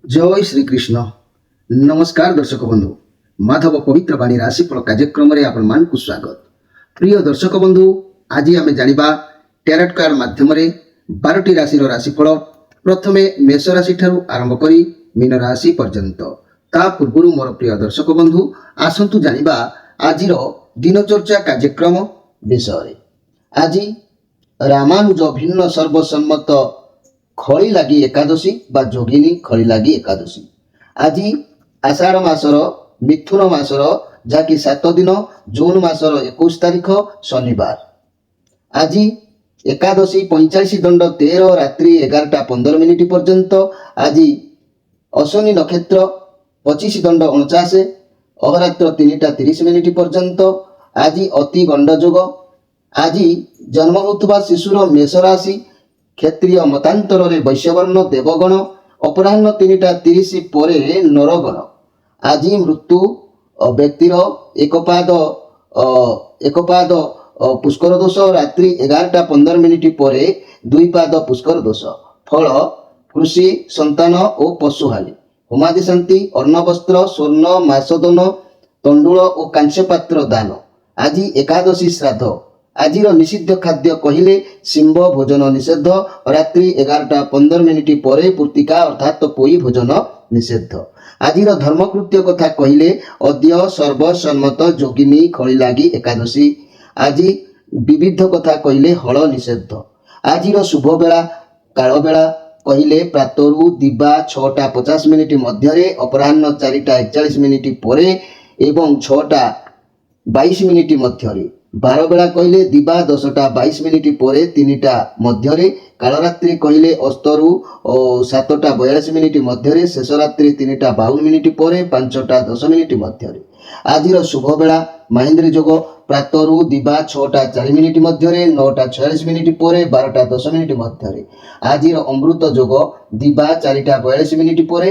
जय श्रीकृष्ण। नमस्कार दर्शक बंधु, माधव पवित्र बाणी राशिफल कार्यक्रम में आपण मान को स्वागत। प्रिय दर्शक बंधु, आज आम जाना टैरोट कार्ड माध्यम 12टी राशि राशिफल प्रथमे मेष राशि ठारू आरंभ करी मीन राशि पर्यंत। ता पूर्व मोर प्रिय दर्शक बंधु आसतु जानिबा आजिर दिनचर्चा कार्यक्रम विषय। आज रामानुज भिन्न सर्वसम्मत खड़ी लगी एकादशी बा जोगिनी खड़ी लगी एकादशी। आज आषाढ़ मासर मिथुन मासर जहाँकि 7 दिन जून मासर 21 तारीख शनिवार। आज एकादशी 45 दंड 13 रात्रि 11:15 पर्यंत। आज अश्विनी नक्षत्र 25 दंड 49 अहरात्र 3:30 पर्यंत। आज अति गंडयोग। आज जन्म होता शिशुर मेष राशि क्षेत्रीय मतांतर वैश्यवर्ण देवगण अपराह्न 3:30 पर नरगण। आज मृत्यु व्यक्तिर एक पाद पुष्कर दोष रात्रि 11:15 पर 2 पाद पुष्कर दोष। फल कृषि संतान और पशुहानि। होमादि शांति अन्न वस्त्र स्वर्ण मासदन तंडुल और कांस्य पात्र दान। आज एकादशी श्राद्ध। आज निषिद्ध खाद्य कहले सिंह भोजन निषेध रात्रि 11:15 पर पूर्तिका अर्थात पोई भोजन निषेध। आज धर्मकृत्य कथा कहले अद्य सर्वसम्मत जोगिनी खड़ी लगी एकादशी। आज विविध कथा कहले हल निषेध। आज शुभ बेला काल बेला कहले प्रातरु दिबा 6:50 मध्य अपराह्न 4:41 पर एवं 6:22 मध्य। 12 बेला कहले दिबा 10:22 पर 3टा मध्य। कालरात्रि कहले अस्तरु 7:42 मध्य। शेष रात्रि 3:52 पर 5:10 मध्य। आज शुभ बेला महेंद्र योग प्रातरु दिबा 6:04 मध्य 9:46 पर 12:10 मध्य। आज अमृत योग दिबा 4:42 पर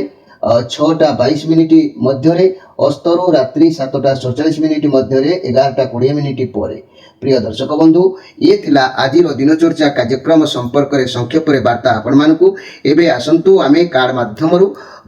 6:22 मध्य। अस्तरु रात्रि 7:47 मध्य 11:20 पर। प्रिय दर्शक बंधु, ये थिला आज दिनचर्चा कार्यक्रम संपर्क में संक्षेप वार्ता आपण मानकु। एबे आसंतु आमे कार्ड माध्यम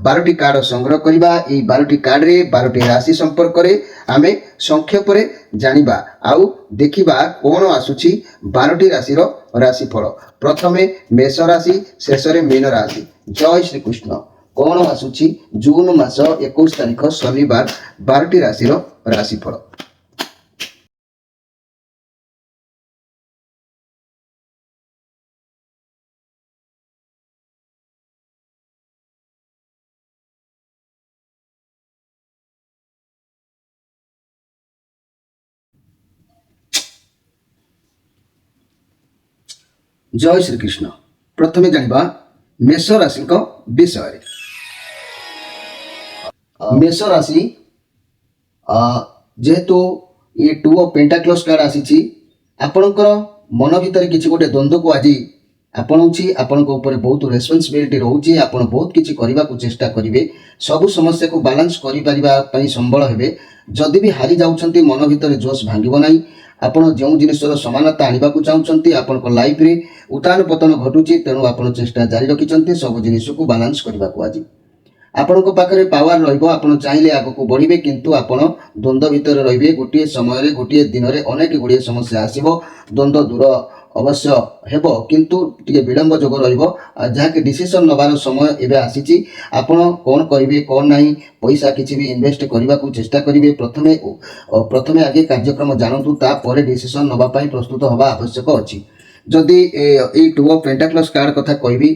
12टी कार्ड संग्रह करबा। ए 12टी कार्ड रे 12टी राशि संपर्क रे आमे संक्षेप रे जानिबा आउ देखिबा कोन आसुची 12टी राशि रो राशिफल। प्रथमे मेष राशि, शेष रे मीन राशि। जय श्री कृष्ण। कौन आसुची जून मास 21 तारीख शनिवार 12टी राशि राशिफल। जय श्री कृष्ण। प्रथमे जानिबा मेष राशि विषय। मेष राशि जेहेतु ये 2 ऑफ पेंटाक्लस कार्ड आसी आपणकर मन भितर किसी गोटे द्वंद्व को आज आपणाऊँगी। आपण बहुत रेस्पॉन्सिबिलिटी रोचे। आपण बहुत किसी करने को चेष्टा करेंगे। सबु समस्या को बालांस कर संबल हेबे। जदि भी हारी जाउछंती मन भितर जोश भांगिबो नाही। आपण जो जिनसर समानता आनिबा को चाहूँगी आपण लाइफ रे उतान पतन घटुची, तेणु आपण चेष्टा जारी रखिंट सब जिनिस को बालांस करने को। आज आपण पाखे पावर रही चाहिए आग को बढ़े, किंतु आपण द्वंद्व भितर रे गोटे समय गोटे दिन में अनेक गुड़िए समस्या आसो। द्वंद्व दूर अवश्य हेबो, किंतु टिके विलंब जोग रहा डिसीजन नबार समय एवं आसी। आपण कौन करेंगे कौन नहीं पैसा किसी भी इन्वेस्ट करने को चेष्टा करेंगे। प्रथमे आगे कार्यक्रम जानतु, तापर डिसीजन नवाई प्रस्तुत हवा आवश्यक अच्छी। जदि ये 2 ऑफ पेंटाक्लस कार्ड कथा कहबी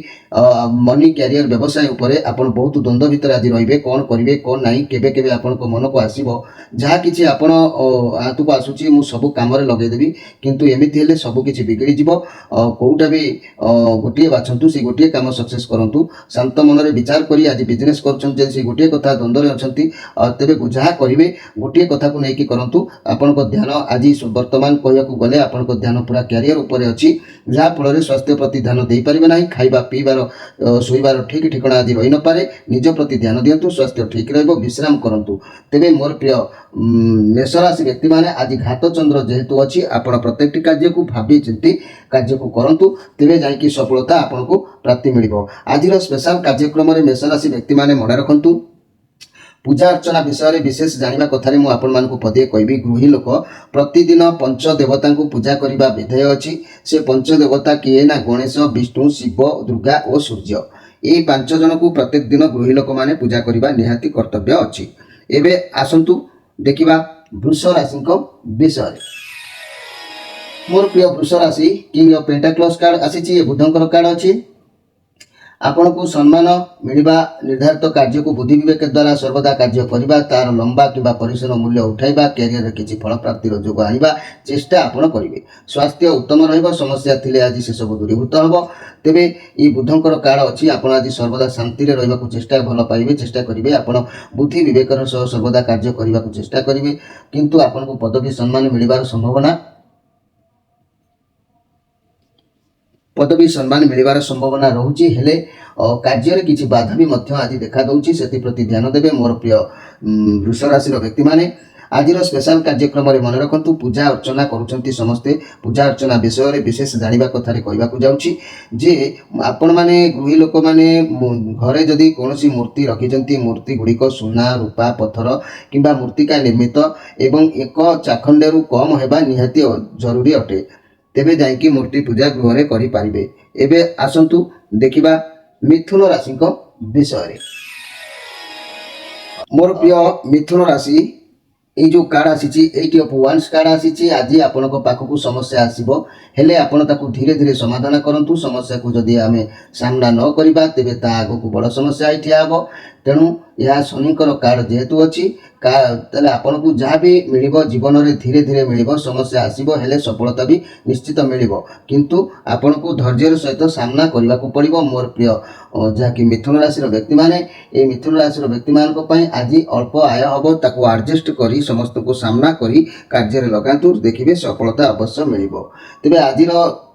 मनी कैरियर व्यवसाय उपरे आपण बहुत द्वंद्व भितर आज रहिबे। कौन करेंगे कौन नहीं केबे केबे आपण मन को आसीबो जहाँ किछि आपण हाथ को आसुची मु सब काम रे लगे देबी, किंतु एमिति हेले सब किछि बिगड़ी जिवो। कोउटा भी गोटिए बाछंतु से गोटिए काम सक्सेस करंतु। शांत मन रे विचार करी आज बिजनेस करछन जे से गोटिए कथा द्वंद्व रे अछंती, तेबे जहाँ करिवे गोटिए कथा को नेकी करंतु। आपण को ध्यान आज वर्तमान कहया को गले आपण को ध्यान पूरा कैरियर उपरे अछि, जहाँ फल स्वास्थ्य प्रति ध्यान दे पारे ना। खाइबा पीबार ଶୋଇବାର ଠିକ୍ ଠିକଣା ଆଜି ରହି ନପାରେ। ନିଜ ପ୍ରତି ଧ୍ୟାନ ଦିଅନ୍ତୁ, ସ୍ୱାସ୍ଥ୍ୟ ଠିକ୍ ରହିବ, ବିଶ୍ରାମ କରନ୍ତୁ। ତେବେ ମୋର ପ୍ରିୟ ମେଷ ରାଶି ବ୍ୟକ୍ତିମାନେ ଆଜି ଘାତ ଚନ୍ଦ୍ର ଯେହେତୁ ଅଛି, ଆପଣ ପ୍ରତ୍ୟେକଟି କାର୍ଯ୍ୟକୁ ଭାବି ଚିନ୍ତି କାର୍ଯ୍ୟକୁ କରନ୍ତୁ, ତେବେ ଯାଇକି ସଫଳତା ଆପଣଙ୍କୁ ପ୍ରାପ୍ତି ମିଳିବ। ଆଜିର ସ୍ପେଶାଲ କାର୍ଯ୍ୟକ୍ରମରେ ମେଷ ରାଶି ବ୍ୟକ୍ତିମାନେ ମନେ ରଖନ୍ତୁ, ପୂଜା ଅର୍ଚ୍ଚନା ବିଷୟରେ ବିଶେଷ ଜାଣିବା କଥାରେ ମୁଁ ଆପଣମାନଙ୍କୁ ପଦିଏ କହିବି। ଗୃହୀ ଲୋକ ପ୍ରତିଦିନ ପଞ୍ଚ ଦେବତାଙ୍କୁ ପୂଜା କରିବା ବିଧେୟ ଅଛି। ସେ ପଞ୍ଚ ଦେବତା କିଏ ନା ଗଣେଶ, ବିଷ୍ଣୁ, ଶିବ, ଦୁର୍ଗା ଓ ସୂର୍ଯ୍ୟ। ଏହି 5 ଜଣଙ୍କୁ ପ୍ରତ୍ୟେକ ଦିନ ଗୃହୀ ଲୋକମାନେ ପୂଜା କରିବା ନିହାତି କର୍ତ୍ତବ୍ୟ ଅଛି। ଏବେ ଆସନ୍ତୁ ଦେଖିବା ବୃଷ ରାଶିଙ୍କ ବିଷୟରେ। ମୋର ପ୍ରିୟ ବୃଷ ରାଶି, କିଙ୍ଗ ଅଫ ପେଣ୍ଟାକ୍ଲସ୍ କାର୍ଡ ଆସିଛି, ଏ ବୁଧଙ୍କର କାର୍ଡ ଅଛି। ଆପଣଙ୍କୁ ସମ୍ମାନ ମିଳିବା, ନିର୍ଦ୍ଧାରିତ କାର୍ଯ୍ୟକୁ ବୁଦ୍ଧି ବିବେକ ଦ୍ୱାରା ସର୍ବଦା କାର୍ଯ୍ୟ କରିବା, ତାର ଲମ୍ବା କିମ୍ବା ପରିଶ୍ରମ ମୂଲ୍ୟ ଉଠାଇବା, କ୍ୟାରିୟରରେ କିଛି ଫଳ ପ୍ରାପ୍ତିର ଯୋଗ ଆଣିବା ଚେଷ୍ଟା ଆପଣ କରିବେ। ସ୍ୱାସ୍ଥ୍ୟ ଉତ୍ତମ ରହିବ, ସମସ୍ୟା ଥିଲେ ଆଜି ସେସବୁ ଦୂରୀଭୂତ ହେବ। ତେବେ ଏହି ବୁଧଙ୍କର କାର୍ଡ ଅଛି, ଆପଣ ଆଜି ସର୍ବଦା ଶାନ୍ତିରେ ରହିବାକୁ ଭଲ ପାଇବେ, ଚେଷ୍ଟା କରିବେ। ଆପଣ ବୁଦ୍ଧି ବିବେକର ସହ ସର୍ବଦା କାର୍ଯ୍ୟ କରିବାକୁ ଚେଷ୍ଟା କରିବେ, କିନ୍ତୁ ଆପଣଙ୍କୁ ପଦବୀ ସମ୍ମାନ ମିଳିବାର ସମ୍ଭାବନା ରହୁଛି। ହେଲେ କାର୍ଯ୍ୟରେ କିଛି ବାଧା ବି ମଧ୍ୟ ଆଜି ଦେଖାଦେଉଛି, ସେଥିପ୍ରତି ଧ୍ୟାନ ଦେବେ। ମୋର ପ୍ରିୟ ବୃଷ ରାଶିର ବ୍ୟକ୍ତିମାନେ ଆଜିର ସ୍ପେଶାଲ କାର୍ଯ୍ୟକ୍ରମରେ ମନେ ରଖନ୍ତୁ, ପୂଜା ଅର୍ଚ୍ଚନା କରୁଛନ୍ତି ସମସ୍ତେ। ପୂଜା ଅର୍ଚ୍ଚନା ବିଷୟରେ ବିଶେଷ ଜାଣିବା କଥାରେ କହିବାକୁ ଯାଉଛି ଯେ ଆପଣମାନେ ଗୃହୀ ଲୋକମାନେ ଘରେ ଯଦି କୌଣସି ମୂର୍ତ୍ତି ରଖିଛନ୍ତି, ମୂର୍ତ୍ତି ଗୁଡ଼ିକ ସୁନା, ରୂପା, ପଥର କିମ୍ବା ମୃତ୍ତିକା ନିର୍ମିତ ଏବଂ 1 ଚାଖଣ୍ଡରୁ କମ୍ ହେବା ନିହାତି ଜରୁରୀ ଅଟେ, ତେବେ ଯାଇକି ମୂର୍ତ୍ତି ପୂଜା ଗୃହରେ କରିପାରିବେ। ଏବେ ଆସନ୍ତୁ ଦେଖିବା ମିଥୁନ ରାଶିଙ୍କ ବିଷୟରେ। ମୋର ପ୍ରିୟ ମିଥୁନ ରାଶି, এই ଯେଉଁ କାର୍ଡ ଆସିଛି, 8 ଅଫ୍ ୱାନ୍ସ କାର୍ଡ ଆସିଛି। ଆଜି ଆପଣଙ୍କ ପାଖକୁ ସମସ୍ୟା ଆସିବ, ହେଲେ ଆପଣ ତାକୁ ଧୀରେ ଧୀରେ ସମାଧାନ କରନ୍ତୁ। ସମସ୍ୟାକୁ ଯଦି ଆମେ ସାମ୍ନା ନ କରିବା, ତେବେ ତା ଆଗକୁ ବଡ଼ ସମସ୍ୟା ହିଁ ଠିଆ ହେବ। ତେଣୁ ଏହା ଶନିଙ୍କର କାର୍ଡ ଯେହେତୁ ଅଛି, ତାହେଲେ ଆପଣଙ୍କୁ ଯାହା ବି ମିଳିବ ଜୀବନରେ ଧୀରେ ଧୀରେ ମିଳିବ। ସମସ୍ୟା ଆସିବ, ହେଲେ ସଫଳତା ବି ନିଶ୍ଚିତ ମିଳିବ, କିନ୍ତୁ ଆପଣଙ୍କୁ ଧୈର୍ଯ୍ୟର ସହିତ ସାମ୍ନା କରିବାକୁ ପଡ଼ିବ। ମୋର ପ୍ରିୟ ଯାହାକି ମିଥୁନ ରାଶିର ବ୍ୟକ୍ତିମାନେ, এই ମିଥୁନ ରାଶିର ବ୍ୟକ୍ତିମାନଙ୍କ ପାଇଁ ଆଜି ଅଳ୍ପ ଆୟ ହେବ, ତାକୁ ଆଡଜଷ୍ଟ କରି ସମସ୍ତଙ୍କୁ ସାମ୍ନା କରି କାର୍ଯ୍ୟରେ ଲଗାନ୍ତୁ, ଦେଖିବେ ସଫଳତା ଅବଶ୍ୟ ମିଳିବ। ତେବେ ଆଜିର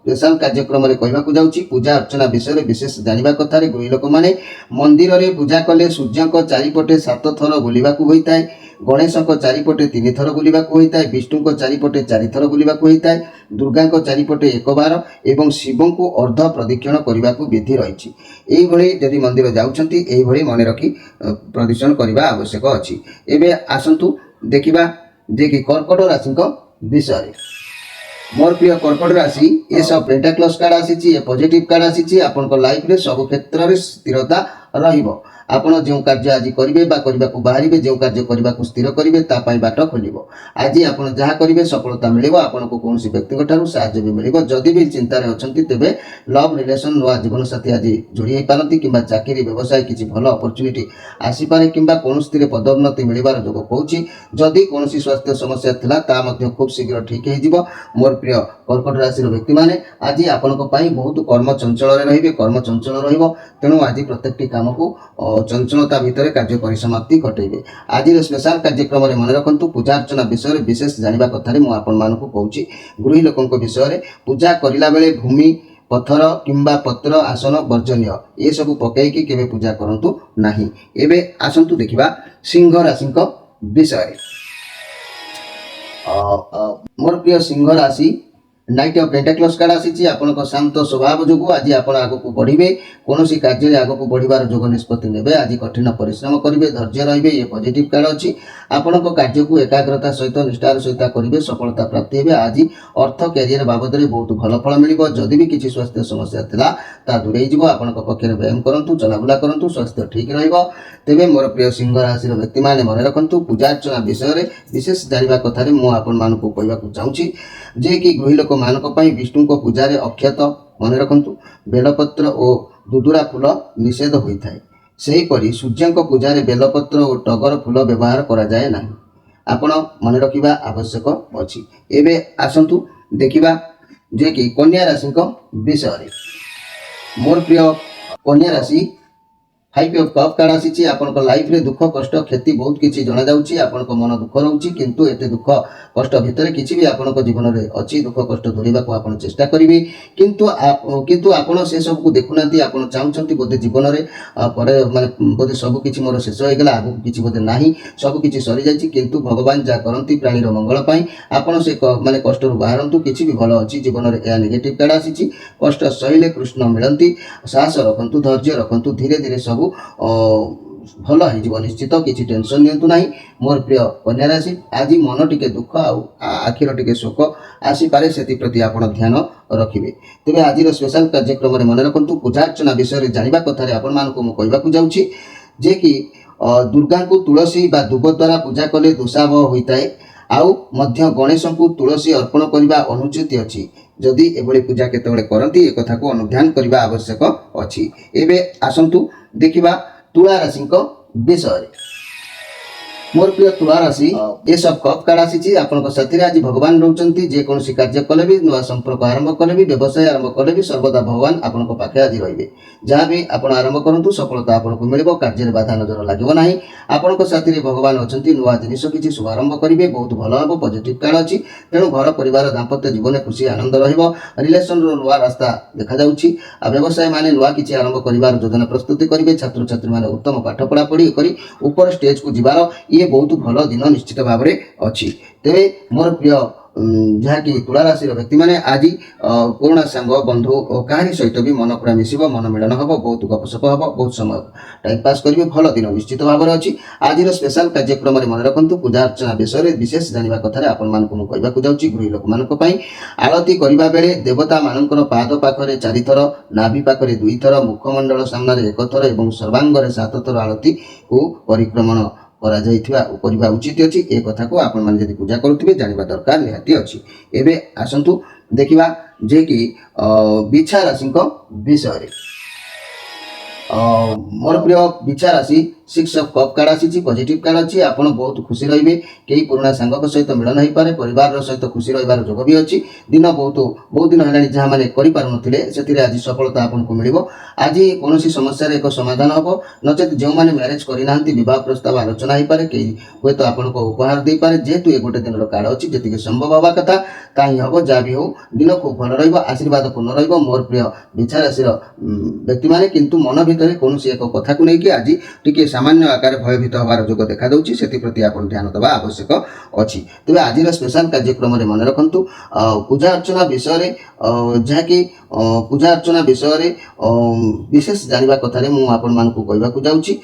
ସ୍ପେଶାଲ କାର୍ଯ୍ୟକ୍ରମରେ କହିବାକୁ ଯାଉଛି, ପୂଜା ଅର୍ଚ୍ଚନା ବିଷୟରେ ବିଶେଷ ଜାଣିବା କଥାରେ ଗୃହୀ ଲୋକମାନେ ମନ୍ଦିରରେ ପୂଜା କଲେ ସୂର୍ଯ୍ୟଙ୍କ ଚାରିପଟେ 7 ଥର ବୁଲିବାକୁ ହୋଇଥାଏ, ଗଣେଶଙ୍କ ଚାରିପଟେ 3 ଥର ବୁଲିବାକୁ ହୋଇଥାଏ, ବିଷ୍ଣୁଙ୍କ ଚାରିପଟେ 4 ଥର ବୁଲିବାକୁ ହୋଇଥାଏ, ଦୁର୍ଗାଙ୍କ ଚାରିପଟେ 1 ବାର ଏବଂ ଶିବଙ୍କୁ ଅର୍ଦ୍ଧ ପ୍ରଦକ୍ଷିଣ କରିବାକୁ ବିଧି ରହିଛି। ଏଇଭଳି ଯଦି ମନ୍ଦିର ଯାଉଛନ୍ତି, ଏଇଭଳି ମନେ ରଖି ପ୍ରଦକ୍ଷିଣ କରିବା ଆବଶ୍ୟକ ଅଛି। ଏବେ ଆସନ୍ତୁ ଦେଖିବା ଯେ କି କର୍କଟ ରାଶିଙ୍କ ବିଷୟରେ। ମୋର ପ୍ରିୟ କର୍କଟ ରାଶି, ଏସ୍ ଅଫ୍ ପେଣ୍ଟାକ୍ଲସ୍ କାର୍ଡ ଆସିଛି, ଏ ପଜିଟିଭ କାର୍ଡ ଆସିଛି। ଆପଣଙ୍କ ଲାଇଫରେ ସବୁ କ୍ଷେତ୍ରରେ ସ୍ଥିରତା ରହିବ। ଆପଣ ଯେଉଁ କାର୍ଯ୍ୟ ଆଜି କରିବେ ବା କରିବାକୁ ବାହାରିବେ, ଯେଉଁ କାର୍ଯ୍ୟ କରିବାକୁ ସ୍ଥିର କରିବେ, ତା ପାଇଁ ବାଟ ଖୋଲିବ। ଆଜି ଆପଣ ଯାହା କରିବେ ସଫଳତା ମିଳିବ। ଆପଣଙ୍କୁ କୌଣସି ବ୍ୟକ୍ତିଙ୍କ ଠାରୁ ସାହାଯ୍ୟ ବି ମିଳିବ। ଯଦି ବି ଚିନ୍ତାରେ ଅଛନ୍ତି, ତେବେ ଲଭ୍ ରିଲେସନ୍, ନୂଆ ଜୀବନସାଥୀ ଆଜି ଯୋଡ଼ି ହୋଇପାରନ୍ତି, କିମ୍ବା ଚାକିରି ବ୍ୟବସାୟ କିଛି ଭଲ ଅପରଚ୍ୟୁନିଟି ଆସିପାରେ, କିମ୍ବା କୌଣସିଥିରେ ପଦୋନ୍ନତି ମିଳିବାର ଯୋଗ କହୁଛି। ଯଦି କୌଣସି ସ୍ୱାସ୍ଥ୍ୟ ସମସ୍ୟା ଥିଲା, ତାହା ମଧ୍ୟ ଖୁବ୍ ଶୀଘ୍ର ଠିକ୍ ହେଇଯିବ। ମୋର ପ୍ରିୟ କର୍କଟ ରାଶିର ବ୍ୟକ୍ତିମାନେ ଆଜି ଆପଣଙ୍କ ପାଇଁ ବହୁତ କର୍ମ ଚଞ୍ଚଳରେ ରହିବେ, କର୍ମ ଚଞ୍ଚଳ ରହିବ। ତେଣୁ ଆଜି ପ୍ରତ୍ୟେକଟି କାମକୁ ଚଞ୍ଚଳତା ଭିତରେ କାର୍ଯ୍ୟ ପରିସମାପ୍ତି ଘଟାଇବେ। ଆଜିର ସ୍ପେଶାଲ କାର୍ଯ୍ୟକ୍ରମରେ ମନେ ରଖନ୍ତୁ, ପୂଜା ଅର୍ଚ୍ଚନା ବିଷୟରେ ବିଶେଷ ଜାଣିବା କଥାରେ ମୁଁ ଆପଣମାନଙ୍କୁ କହୁଛି। ଗୃହୀ ଲୋକଙ୍କ ବିଷୟରେ ପୂଜା କରିଲା ବେଳେ ଭୂମି, ପଥର କିମ୍ବା ପତ୍ର ଆସନ ବର୍ଜନୀୟ, ଏସବୁ ପକାଇକି କେବେ ପୂଜା କରନ୍ତୁ ନାହିଁ। ଏବେ ଆସନ୍ତୁ ଦେଖିବା ସିଂହ ରାଶିଙ୍କ ବିଷୟରେ। ମୋର ପ୍ରିୟ ସିଂହ ରାଶି, ନାଇଟ୍ ଅଫ୍ ପେଣ୍ଟାକ୍ଲସ୍ କାର୍ଡ ଆସିଛି। ଆପଣଙ୍କ ଶାନ୍ତ ସ୍ୱଭାବ ଯୋଗୁଁ ଆଜି ଆପଣ ଆଗକୁ ବଢ଼ିବେ, କୌଣସି କାର୍ଯ୍ୟରେ ଆଗକୁ ବଢ଼ିବାର ଯୋଗ ନିଷ୍ପତ୍ତି ନେବେ। ଆଜି କଠିନ ପରିଶ୍ରମ କରିବେ, ଧୈର୍ଯ୍ୟ ରହିବେ, ଏ ପଜିଟିଭ କାର୍ଡ ଅଛି। ଆପଣଙ୍କ କାର୍ଯ୍ୟକୁ ଏକାଗ୍ରତା ସହିତ ନିଷ୍ଠାର ସହିତ କରିବେ, ସଫଳତା ପ୍ରାପ୍ତି ହେବେ। ଆଜି ଅର୍ଥ କ୍ୟାରିୟର ବାବଦରେ ବହୁତ ଭଲ ଫଳ ମିଳିବ। ଯଦି ବି କିଛି ସ୍ୱାସ୍ଥ୍ୟ ସମସ୍ୟା ଥିଲା, ତାହା ଦୂରେଇ ଯିବ। ଆପଣଙ୍କ ପକ୍ଷରେ ବ୍ୟାୟାମ କରନ୍ତୁ, ଚଲାବୁଲା କରନ୍ତୁ, ସ୍ୱାସ୍ଥ୍ୟ ଠିକ୍ ରହିବ। ତେବେ ମୋର ପ୍ରିୟ ସିଂହ ରାଶିର ବ୍ୟକ୍ତିମାନେ ମନେ ରଖନ୍ତୁ, ପୂଜା ଅର୍ଚ୍ଚନା ବିଷୟରେ ବିଶେଷ ଜାଣିବା କଥାରେ ମୁଁ ଆପଣମାନଙ୍କୁ କହିବାକୁ ଚାହୁଁଛି ଯେ କି ଗୃହୀ ଲୋକମାନଙ୍କ ପାଇଁ ବିଷ୍ଣୁଙ୍କ ପୂଜାରେ ଅକ୍ଷତ, ମନେ ରଖନ୍ତୁ, ବେଲପତ୍ର ଓ ଦୁଦୁରା ଫୁଲ ନିଷେଧ ହୋଇଥାଏ। ସେହିପରି ସୂର୍ଯ୍ୟଙ୍କ ପୂଜାରେ ବେଲପତ୍ର ଓ ଟଗର ଫୁଲ ବ୍ୟବହାର କରାଯାଏ ନାହିଁ। ଆପଣ ମନେ ରଖିବା ଆବଶ୍ୟକ ଅଛି। ଏବେ ଆସନ୍ତୁ ଦେଖିବା ଯେ କି କନ୍ୟା ରାଶିଙ୍କ ବିଷୟରେ। ମୋର ପ୍ରିୟ କନ୍ୟା ରାଶି, फाइव ऑफ कप कार्ड आसी आपन लाइफ रे दुख कष्ट क्षति बहुत किसी जना जाउची आपन मन दुख रहउची किंतु एते दुख कष्ट भितर किसी भी आपन जीवन रे अछि दुख कष्ट दूरेबा को आपन चेष्टा करिवे किंतु आपन से सब को देखुनांती आपन चाहउछंती बोधे जीवन रे परे माने बोधे सब किछि मोर शेष होय गेला आगु किछि बोधे नाही सब किछि सरी जायछि किंतु भगवान जा करंती प्राणी रो मंगल पई आपन से माने कष्ट रु बाहरंतु किछि भी भलो अछि जीवन रे या नेगेटिव कार्ड आसी कष्ट सहिले कृष्ण मिलंती साहस रखंतु धैर्य रखंतु धीरे धीरे सब भल हो निश्चित किसी टेंशन नियंतु नहीं मोर प्रिय कन्या राशि आज मन टिके दुख आखिर टिके शोक आसीपे से प्रति आप ध्यान रखिए तेज आज स्पेशल कार्यक्रम में मन रखु पूजा अर्चना विषय जाना कथार आपको जाऊँगी जे कि दुर्गा को तुलसी बा दुब द्वारा पूजा कले दोषाभ होता है आउ मध्य गणेश को तुलसी अर्पण करने अनुचित अच्छी जदि एभली पूजा केतबेले करती एक कथा को अनुध्यान करने आवश्यक अच्छी एबे आसंतु देखिबा तुला राशि विषय मोर प्रिय तुला राशि ये सब कप कार्ड आसी आपन साथी आज भगवान रोचंती जे कोनोसी कार्य कले भी नुआ संपर्क आरंभ कले भी व्यवसाय आरंभ कले भी सर्वदा भगवान आपन पाखे आज रहिबे जहाँ भी आपन आरंभ करंतु सफलता आपन को मिलिबो कार्य बाधा नजर लागो नाही आपन साथी रे भगवान अछंती नुआ जिनिस किछि शुभारंभ करिवे बहुत भलो हबो पॉजिटिव कार्ड अछि तेणु घर परिवार दाम्पत्य जीवन खुशी आनंद रहिबो रिलेशन रो नुआ रास्ता देखा जाउछि आ व्यवसाय माने नुआ किछि आरंभ करिवार योजना प्रस्तुति करिवे छात्र छात्री माने उत्तम पाठ पढ़ा पढ़ी करी ऊपर स्टेज को जिबार ये बहुत भल दिन निश्चित भाव में अच्छी तेरे मोर प्रिय जहाँकि तुला राशि व्यक्ति मैंने आज पुराणा सांग बंधु और कहानी सहित भी मन पूरा मिस मन मिलन हम बहुत गपसप हम बहुत समय टाइम पास करेंगे भल दिन निश्चित भाव में अच्छी आज स्पेशल कार्यक्रम में मन रखु पूजा अर्चना विषय विशेष जाना कथार आपको जाऊँगी गृह लोक मानी आरती करने बेले देवता मानकर पाद पाखे 4 थर नाभि पाखे 2 थर मुखमंडल सामने 1 थर और सर्वांगे 7 थर आरती को परिक्रमण करा उचित अच्छी ए कथा को आपण माने यदि पूजा करुथिबे जानिबा दरकार निहाती अच्छी एबे आसंतु देखिबा जे कि बिछा राशि विषय मोर प्रिय बिछा राशि 6 ऑफ कप कार्ड आसी पॉजिटिव कार्ड अच्छी आप बहुत खुशी रहिबे कई पुराना सांग सहित मिलन हो पारे परिवार सहित खुशी रहिबार जोग भी अच्छी दिन बहुत दिन है जहाँ मैंने कर आज सफलता आपको मिल आज कौन समस्या एक समाधान हम नचेत जो मैंने मैरेज करना बह प्रस्ताव आलोचना हो पारे कई हे तो आपको उपहार दे पारे जेहेतु ये गोटे दिन कार्ड अच्छी जी संभव हवा कथा ताही हम जहाँ भी हो दिन खूब भल रशीर्वाद पूर्ण रोर प्रिय बिछा राशि व्यक्ति मैंने किंतु मन भितर कौन एक कथा को लेकिन आज टी सामान्य आकार भयभीत हबार जोग देखा दूसरी से आप ध्यान देवा आवश्यक अच्छी तेज आज स्पेशल कार्यक्रम में मन रखु पूजा अर्चना विषय जहाँकि पूजा अर्चना विषय विशेष जाना कथार मुझे जाऊँगी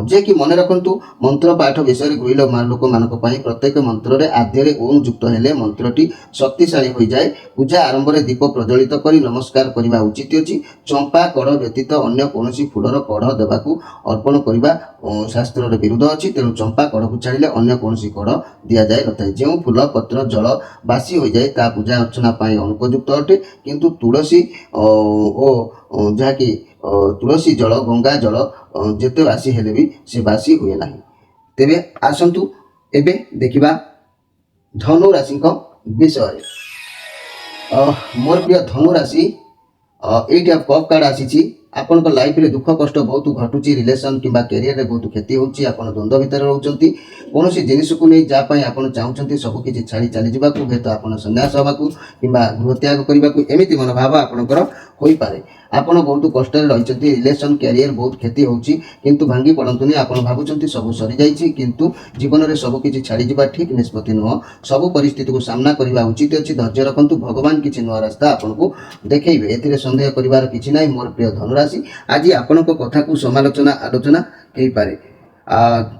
जे कि मन रखु मंत्र पाठ विषय गृह लोक मान प्रत्येक मंत्र आद्य ओम युक्त हेले मंत्रटी शक्तिशाली हो जाए पूजा आरंभ में दीप प्रज्वलित कर नमस्कार करने उचित अच्छी चंपा कड़ व्यतीत अन्य कौन फूलर कढ़ देवाक अर्पण करने शास्त्र विरुद्ध अच्छी तेणु चंपा कड़ को छाड़े अन्य कौन कड़ दि जाए न था जो फूल पत्र जल बासी हो जाए ता पूजा अर्चना अनुपयुक्त अटे किंतु तुलसी और जहाँकि तुलसी जल गंगा जल जिते बासी हेले भी से बासी हुए ना तेरे आसंतु एबे देखिबा धनु राशि विषय मोर प्रिय धनु राशि 8 ऑफ कप कार्ड आसी आपन लाइफ रे दुख कष्ट बहुत घटुची रिलेशन किंबा कैरियर रे बहुत क्षति होची आपन द्वंद्व भितर रहउचंती कोनोसी जिनिस को नहीं जा पई आपन चाहउचंती सब किछि छाड़ी चली जिबाकू हेतु आपन संन्यास होबाकू किंबा गृह त्याग करबाकू एमिति मन भाव आपनकर होई पारे आपन बहुत कष्ट रे रहिचंती रिलेशन कैरियर बहुत क्षति होची किंतु भांगी पड़ंतुनी आपन भाबुचंती सब सरी जाईची किंतु जीवन रे सब किछि छाड़ी जिबा ठीक निष्पत्ति न सब परिस्थिति को सामना करबा उचित अछि धैर्य रखंतु भगवान किछि नवा रास्ता आपनको देखैबे एथिरे संदेह करिवार किछि नै मोर प्रिय धनु राशि आज आपण कथा को समालोचना आलोचना हो पारे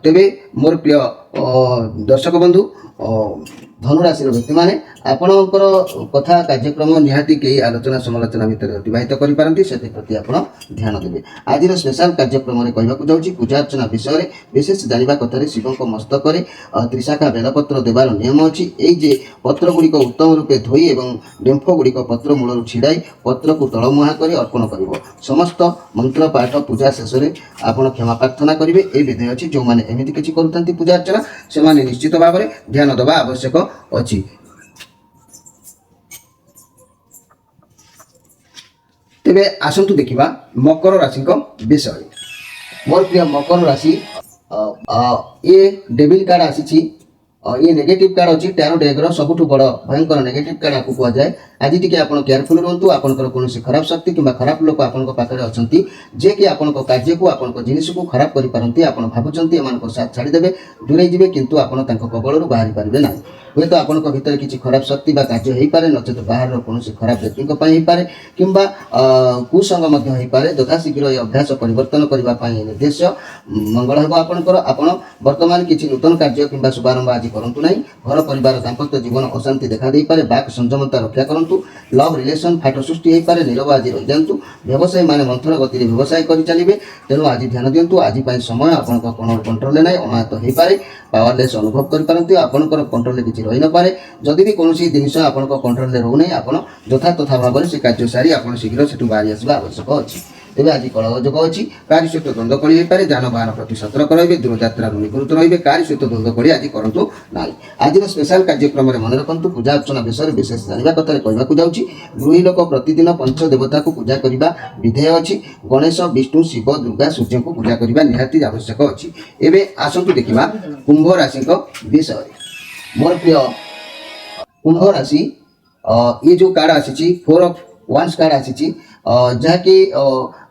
तेबे मोर प्रिय दर्शक बंधु धनुराशि व्यक्ति मैंने आपणकर कथा कार्यक्रम निहाती कई आलोचना समालोचना भितर अतिबाहित करपारती से प्रति आप ध्यान देवे आज स्पेशल कार्यक्रम में कहूँ जाऊँगी पूजा अर्चना विषय विशेष जाना कथार शिव मस्तक त्रिशाखा बेलपत्र देवार नियम अच्छी ये पत्र गुड़िक उत्तम रूपे धोई और डेम्फ गुड़िक पत्र मूल छिड़ाई पत्र को तलमुहा कर अर्पण कर समस्त मंत्र पाठ पूजा शेष में आप क्षमा प्रार्थना करेंगे ये विधि अच्छी जो मैंने एमती किसी करुँच पूजा अर्चना से निश्चित भाव में ध्यान देवा आवश्यक अच्छी तेबे आसंतु देखिबा मकर राशि विषय मोर प्रिय मकर राशि ये डेविल कार्ड आसी ये नेगेटिव कार्ड अच्छी टैरो डेगर सबुठ बड़ भयंकर नेगेटिव कार्ड आपको कहुए आज टी आप केयरफुल रुहतु आपंकर कौन खराब शक्ति कि खराब लोक आपण पाखे अच्छा जे कि आपण कार्य को आपण जिनिस को खराब करपारती आप भावुंट एम साथ छाड़देवे दूरे जी किंतु आपण कबल बाहरी पारे ना हुए तो आपण भर किसी खराब शक्ति कार्य हो पारे नचेत बाहर कौन खराब व्यक्ति होपे कि कुसंग होपे यथाशीघ्र ये अभ्यास परिवर्तन करने निर्देश मंगल हो आपंकर आप बर्तमान किसी नूतन कार्य कि शुभारंभ आज करंतु नहीं घर परिवार दाम्पत्य जीवन अशांति देखा दे पारे बाक संयमता रक्षा करंतु लव रिलेशन फाट सृष्टि हो पारे नीरव आज रही जातु व्यवसायी माने मंथर गति व्यवसाय कर चलिए तेणु आज ध्यान दिंतु आज समय आपण कंट्रोल ना अनाहत हो पारे पावरलेस अनुभव करपारती आपंकर कंट्रोल किसी रही न पारे जदि भी कौन जिन आप कंट्रोल रोना आप यथा तथा भाव में से कार्य सारी आप शीघ्र से बाहरी आसवा आवश्यक अच्छी तेज आज कलह जोग अच्छी कार्य सहित द्वंद्व कड़ी हो पाए जानवाहन प्रति सतर्क रे दूरयात्रा निवृत्त रे कार्य सहित द्वंद्व कड़ी आज करूँ ना आज स्पेशल कार्यक्रम में मन रखु पूजा अर्चना विषय में विशेष जानवा कथा कहवाक जाऊँगी गृही लोक प्रतिदिन पंच देवता को पूजा करने विधेय अच्छी गणेश विष्णु शिव दुर्गा सूर्य को पूजा करने निहाती आवश्यक अच्छी एवं आसतु देखा कुंभ राशि विषय मोर प्रिय कुंभ राशि ये जो कार्ड आसी 4 ऑफ वांस कार्ड आसी जहाँकि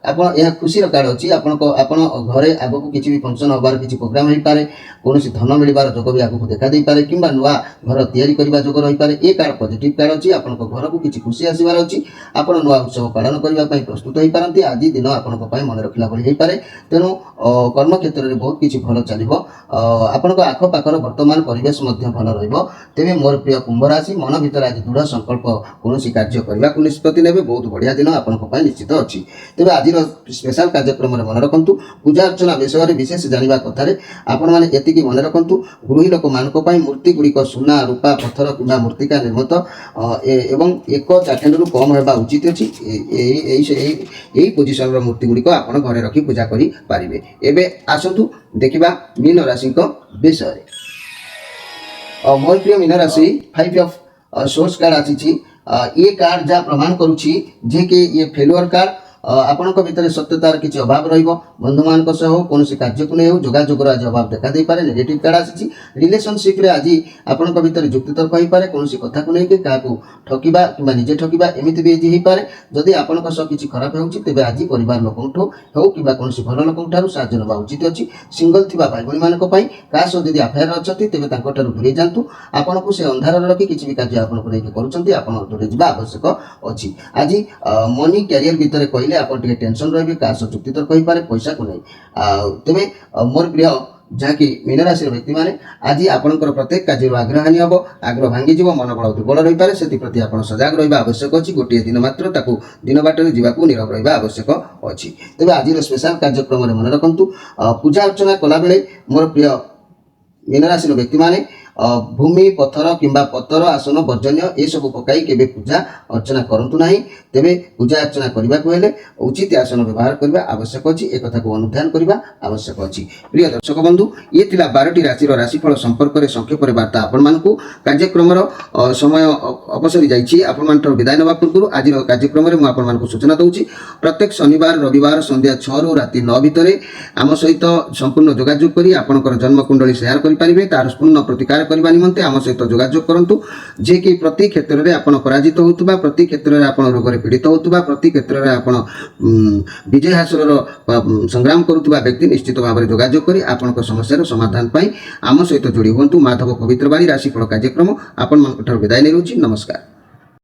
आपण यह खुशी कार्ड अच्छी आपण घरे आगक किसी भी फंक्शन हबार किसी प्रोग्राम हो पारे कौन धन मिलबार जोग भी आगक देखा दे पारे कि नुआ घर तैयारी करने जोग रही पारे ये कार्ड पॉजिटिव कार्ड अच्छी आप घर को किसी खुशी आसबार अच्छी आप नुआ उत्सव पालन करने प्रस्तुत हो पारती आज दिन आपण मन रखला भली हो पारे तेणु कर्म क्षेत्र में बहुत किसी भल चलो आपण आखपाखर वर्तमान परिवेश भल रेबे मोर प्रिय कुंभ राशि मन भर आज दृढ़ संकल्प कौन कार्य करने को निष्पत्ति ने बहुत बढ़िया दिन आपण निश्चित अच्छी तेज आज स्पेशल कार्यक्रम में मन रखु पूजा अर्चना विषय में विशेष जानवा कथार आपण मैंने ये मन रखु गृही लोक मान मूर्ति गुड़िक सुना रूपा पत्थर कि मूर्तिका निर्मित एवं 1 चाखेंड कम होगा उचित अच्छी यही पोजिशन मूर्ति गुड़िक आप घरे रखी पूजा करें एवं आसतु देखा मीन राशि विषय मोर प्रिय मीन राशि 5 ऑफ सोर्स कार्ड आसी ये कार्ड जहाँ प्रमाण करुच्ची जे कि ये फेलुअर कार्ड आपण भितर सत्यतार किसी अभाव रंधु मान कौन कार्य को नहीं जोगाजोगर आज अभाव देखा दे पारे नेगेटिव कार्ड आसी रिलेशनशिप रे आज आपण भितर जुक्तितर्क हो पारे कौन कथा को लेकिन क्या ठकिबा कि निजे ठकिबा एमती भी हो पारे जदि आपण किसी खराब हो तेज आज परिवार लोक हो कि कौन भल लोक साहय ना उचित अच्छी सिंगल थी भाई भाई मानक क्या सह जब अफेयर अच्छा तेज दूरे जातु आपन को से अंधार रखी किसी भी कार्य आप दूरे जा आवश्यक अच्छी आज मनी कैरियर भितर कहले आप टेंशन रही क्या जुक्ति तर्क हो पारे पैसा को नहीं तेरे मोर प्रिय जहाँकि मीन राशि व्यक्ति मैंने आज आपंकर प्रत्येक कार्य आग्रह हानि हम आग्रह भांगी मनोबल दुर्बल रही पारे से प्रति आप सजग रहा आवश्यक अच्छी गोटे दिन मात्र ताकू दिन बाटर जावाक नीरव रहा आवश्यक अच्छी तेज आज स्पेशल कार्यक्रम में मन रखु पूजा अर्चना कला बेले मोर प्रिय मीन राशि व्यक्ति मैंने भूमि पत्थर किंबा पत्थर आसन वर्जन्य ये सब पकाई केबे पूजा अर्चना करंतु नाही तेबे पूजा अर्चना करबा को हेले उचित आसन व्यवहार करबा आवश्यक अछि एक कथा को अनुध्यान करबा आवश्यक अछि प्रिय दर्शक बंधु ये थिला 12टी राशि रो राशिफल संपर्क रे संक्षेप रे वार्ता आपण मानकु कार्यक्रम रो समय अवसरी जाईछि आपण मान विदाय नबा पूर्व आज रो कार्यक्रम रे मु आपण मानकु सूचना दउछि प्रत्येक शनिवार रविवार संध्या 6 रु राति 9 भितरे आम सहित संपूर्ण जोगाजोग करी आपनकर जन्म कुंडली शेयर करि परिबे तार पूर्ण प्रतिकार करबा निमंते आम सहित जोगाजोग करंतु जे कि प्रति क्षेत्र में आपण पराजित होतुबा प्रति क्षेत्र में आपण रोग रे पीड़ित होतुबा प्रति क्षेत्र में आपण विजय हासिल संग्राम करुतुबा व्यक्ति निश्चित भाव में जोगाजोग करी आपण समस्या समाधान पाई आम सहित जोड़ी हुंतु माधव पवित्र बाणी राशिफल कार्यक्रम आपण मान विदाय नै रहउछि नमस्कार।